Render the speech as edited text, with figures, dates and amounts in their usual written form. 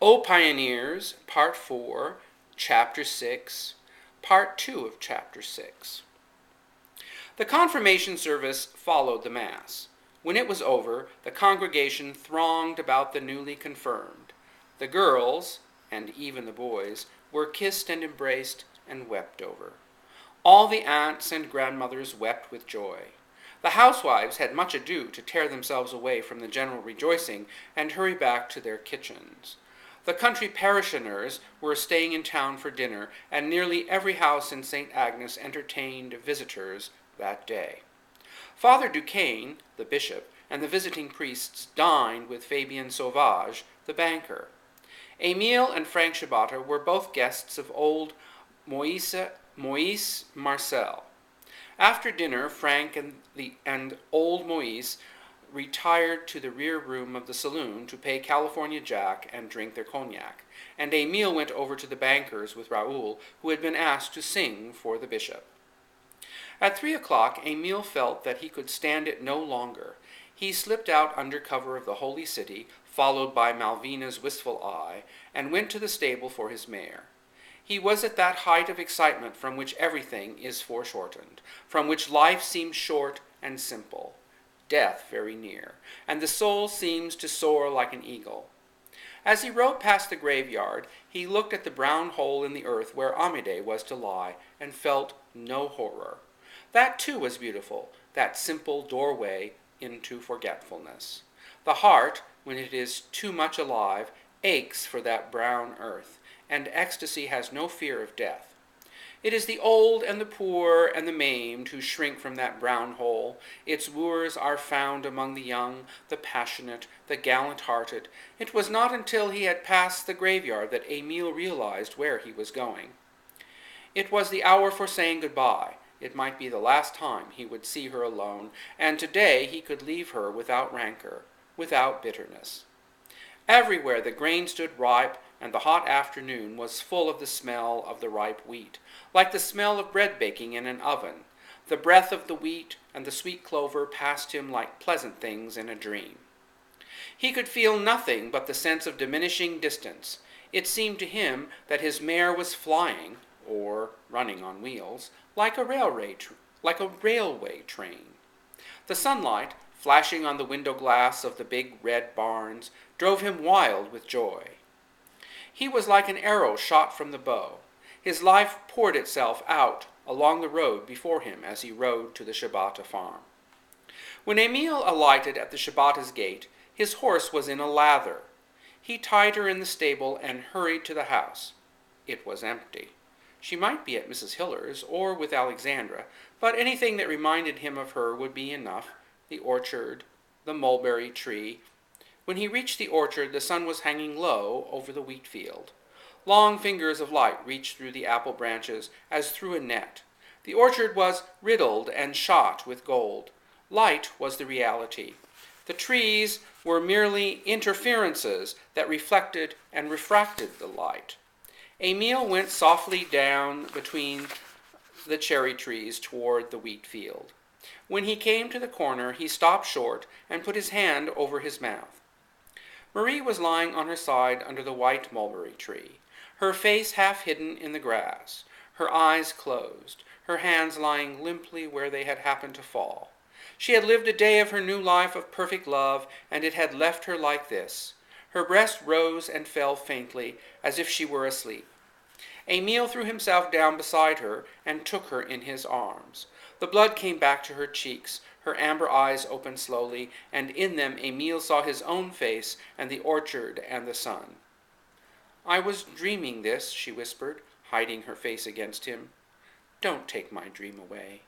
O Pioneers, Part 4, Chapter 6, Part 2 of Chapter 6. The confirmation service followed the Mass. When it was over, the congregation thronged about the newly confirmed. The girls, and even the boys, were kissed and embraced and wept over. All the aunts and grandmothers wept with joy. The housewives had much ado to tear themselves away from the general rejoicing and hurry back to their kitchens. The country parishioners were staying in town for dinner, and nearly every house in St. Agnes entertained visitors that day. Father Duquesne, the bishop, and the visiting priests dined with Fabien Sauvage, the banker. Émile and Frank Ciabatta were both guests of old Moïse Marcel. After dinner, Frank and old Moïse retired to the rear room of the saloon to pay California Jack and drink their cognac, and Émile went over to the banker's with Raoul, who had been asked to sing for the bishop. At 3 o'clock, Émile felt that he could stand it no longer. He slipped out under cover of the Holy City, followed by Malvina's wistful eye, and went to the stable for his mare. He was at that height of excitement from which everything is foreshortened, from which life seems short and simple, death very near, and the soul seems to soar like an eagle. As he rode past the graveyard, he looked at the brown hole in the earth where Amédée was to lie, and felt no horror. That too was beautiful, that simple doorway into forgetfulness. The heart, when it is too much alive, aches for that brown earth, and ecstasy has no fear of death. It is the old and the poor and the maimed who shrink from that brown hole. Its wooers are found among the young, the passionate, the gallant-hearted. It was not until he had passed the graveyard that Émile realized where he was going. It was the hour for saying goodbye. It might be the last time he would see her alone, and today he could leave her without rancor, without bitterness. Everywhere the grain stood ripe, and the hot afternoon was full of the smell of the ripe wheat, like the smell of bread baking in an oven. The breath of the wheat and the sweet clover passed him like pleasant things in a dream. He could feel nothing but the sense of diminishing distance. It seemed to him that his mare was flying, or running on wheels, like a railway train. The sunlight, flashing on the window glass of the big red barns, drove him wild with joy. He was like an arrow shot from the bow. His life poured itself out along the road before him as he rode to the Ciabatta farm. When Émile alighted at the Ciabatta's gate, his horse was in a lather. He tied her in the stable and hurried to the house. It was empty. She might be at Mrs. Hiller's or with Alexandra, but anything that reminded him of her would be enough. The orchard, the mulberry tree. When he reached the orchard, the sun was hanging low over the wheat field. Long fingers of light reached through the apple branches as through a net. The orchard was riddled and shot with gold. Light was the reality. The trees were merely interferences that reflected and refracted the light. Émile went softly down between the cherry trees toward the wheat field. When he came to the corner, he stopped short and put his hand over his mouth. Marie was lying on her side under the white mulberry tree, her face half hidden in the grass, her eyes closed, her hands lying limply where they had happened to fall. She had lived a day of her new life of perfect love, and it had left her like this. Her breast rose and fell faintly, as if she were asleep. Émile threw himself down beside her and took her in his arms. The blood came back to her cheeks, her amber eyes opened slowly, and in them Émile saw his own face and the orchard and the sun. "I was dreaming this," she whispered, hiding her face against him. "Don't take my dream away."